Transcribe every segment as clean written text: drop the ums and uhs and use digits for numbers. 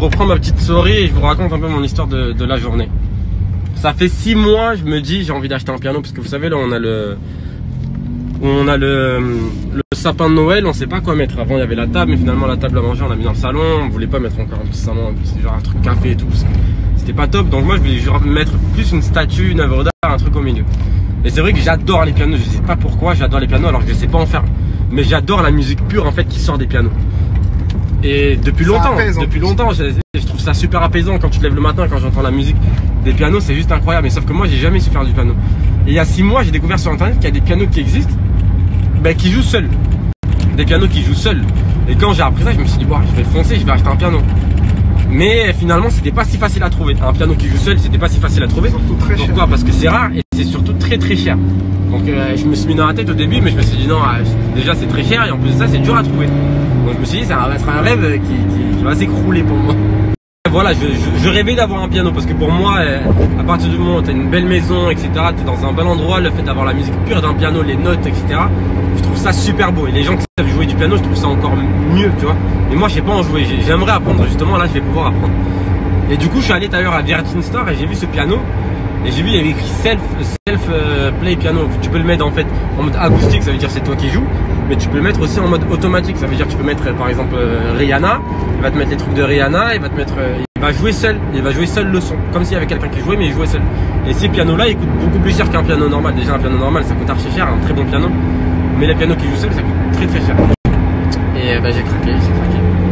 reprends ma petite story et je vous raconte un peu mon histoire de la journée. Ça fait 6 mois, je me dis j'ai envie d'acheter un piano parce que vous savez là on a le sapin de Noël, on sait pas quoi mettre. Avant il y avait la table mais finalement la table à manger on l'a mis dans le salon, on voulait pas mettre encore un petit salon, genre un truc café et tout parce que c'était pas top. Donc moi je voulais genre mettre plus une statue, une œuvre d'art, un truc au milieu. Et c'est vrai que j'adore les pianos, je sais pas pourquoi j'adore les pianos alors que je sais pas en faire. Mais j'adore la musique pure en fait qui sort des pianos. Et depuis longtemps, je trouve ça super apaisant quand tu te lèves le matin, quand j'entends la musique des pianos, c'est juste incroyable. Mais sauf que moi, j'ai jamais su faire du piano. Et il y a 6 mois, j'ai découvert sur internet qu'il y a des pianos qui existent, qui jouent seuls. Des pianos qui jouent seuls. Et quand j'ai appris ça, je me suis dit, bon, je vais foncer, je vais acheter un piano. Mais finalement, c'était pas si facile à trouver. Un piano qui joue seul, c'était pas si facile à trouver. Surtout très cher. Pourquoi? Parce que c'est rare et c'est surtout très très cher. Donc je me suis mis dans la tête au début, mais je me suis dit non, déjà c'est très cher et en plus de ça, c'est dur à trouver. Donc je me suis dit, ça va être un rêve qui va s'écrouler pour moi. Voilà, je rêvais d'avoir un piano parce que pour moi, à partir du moment où tu as une belle maison, etc., tu es dans un bel endroit, le fait d'avoir la musique pure d'un piano, les notes, etc., je trouve ça super beau. Et les gens qui savent jouer du piano, je trouve ça encore mieux, tu vois. Mais moi, je sais pas en jouer, j'aimerais apprendre, justement, là, je vais pouvoir apprendre. Et du coup, je suis allé d'ailleurs à Virgin Store et j'ai vu ce piano. Et j'ai vu, il y avait écrit self play piano. Tu peux le mettre en fait en mode acoustique, ça veut dire c'est toi qui joues. Mais tu peux le mettre aussi en mode automatique, ça veut dire tu peux mettre par exemple Rihanna. Il va te mettre les trucs de Rihanna, il va te mettre, il va jouer seul le son, comme s'il y avait quelqu'un qui jouait mais il jouait seul. Et ces pianos là, ils coûtent beaucoup plus cher qu'un piano normal. Déjà un piano normal, ça coûte archi cher, un très bon piano. Mais les pianos qui jouent seul, ça coûte très très cher. Et j'ai craqué.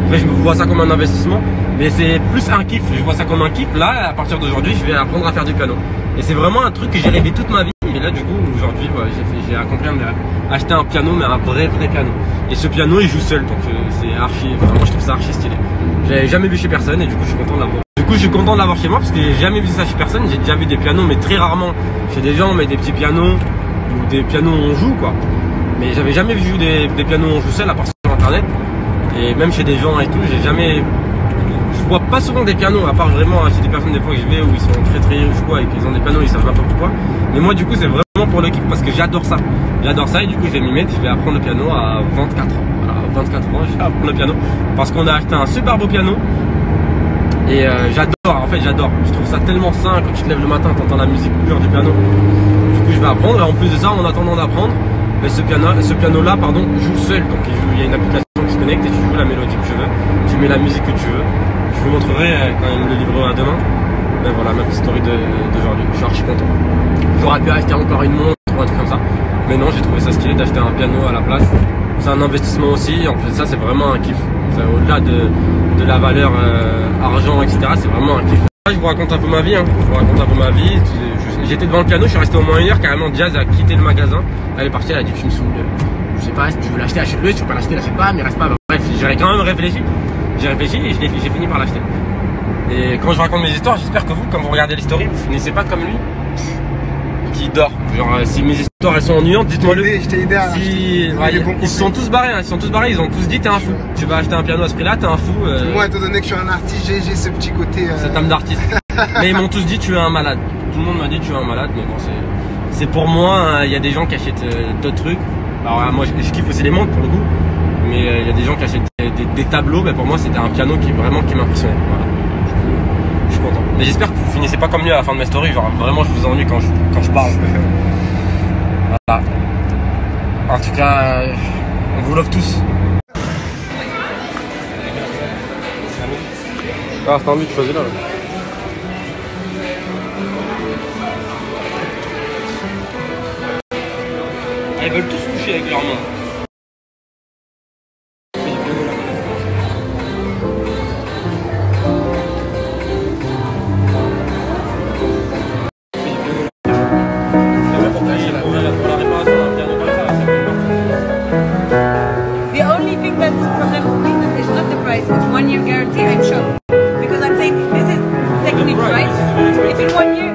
Après, je me vois ça comme un investissement, mais c'est plus un kiff. Je vois ça comme un kiff. Là, à partir d'aujourd'hui, je vais apprendre à faire du piano. Et c'est vraiment un truc que j'ai rêvé toute ma vie. Et là, du coup, aujourd'hui, j'ai accompli un rêve. Acheter un piano, mais un vrai piano. Et ce piano, il joue seul, donc c'est archi. Vraiment, je trouve ça archi stylé. J'avais jamais vu chez personne, et du coup, je suis content de l'avoir. Du coup, je suis content de l'avoir chez moi parce que j'ai jamais vu ça chez personne. J'ai déjà vu des pianos, mais très rarement chez des gens, mais des petits pianos ou des pianos où on joue, quoi. Mais j'avais jamais vu des pianos où on joue seul, à part sur internet. Et même chez des gens et tout, j'ai jamais. Je vois pas souvent des pianos, à part vraiment chez des personnes des fois que je vais où ils sont très riches quoi et qu'ils ont des pianos, ils savent pas pourquoi. Mais moi du coup c'est vraiment pour le kiff parce que j'adore ça. J'adore ça et du coup je vais m'y mettre, je vais apprendre le piano à 24 ans. Voilà, à 24 ans je vais apprendre le piano parce qu'on a acheté un super beau piano. Et j'adore, en fait j'adore. Je trouve ça tellement sain quand tu te lèves le matin, t'entends la musique pure du piano. Du coup je vais apprendre et en plus de ça en attendant d'apprendre, ce piano là pardon joue seul, donc il y a une application qui se connecte et tu joues la mélodie que tu veux, tu mets la musique que tu veux. Je vous montrerai quand il me le livrera demain. Mais voilà ma petite story d'aujourd'hui, je suis archi content. J'aurais pu acheter encore une montre ou un truc comme ça, mais non, j'ai trouvé ça stylé d'acheter un piano à la place. C'est un investissement aussi, en plus de ça c'est vraiment un kiff. Au-delà de la valeur argent etc, c'est vraiment un kiff. Là, je vous raconte un peu ma vie, je vous raconte un peu ma vie. J'étais devant le piano, je suis resté au moins 1 heure, carrément Jazz a quitté le magasin. Elle est partie, elle a dit que je me saoule. Je sais pas, si tu veux l'acheter, achète-le, si tu peux pas l'acheter, l'achète pas, mais reste pas. Bref, j'ai quand même réfléchi. J'ai réfléchi et j'ai fini par l'acheter. Et quand je raconte mes histoires, j'espère que vous, quand vous regardez les stories, vous finissez pas comme lui qui dort. Genre si mes histoires elles sont ennuyantes, dites-moi-le. Je t'ai aidé à ils se sont tous barrés, ils ont tous dit t'es un fou. Tu vas acheter un piano à ce prix-là, t'es un fou. Moi étant donné que je suis un artiste, j'ai ce petit côté. Cette âme d'artiste. Mais ils m'ont tous dit tu es un malade. Tout le monde m'a dit tu es un malade, mais bon c'est pour moi, il y a des gens qui achètent d'autres trucs. Alors moi je kiffe aussi les montres pour le coup. Mais il y a des gens qui achètent des tableaux, mais pour moi c'était un piano qui m'impressionnait. Voilà. Je suis content. Mais j'espère que vous finissez pas comme lui à la fin de mes stories, genre vraiment je vous ennuie quand je parle. Voilà. En tout cas, on vous love tous. Ah, c'est envie de choisir là. Ils veulent tous toucher avec leur main. Guarantee, I'm sure. Because I'm saying this is technique, right? If in 1 year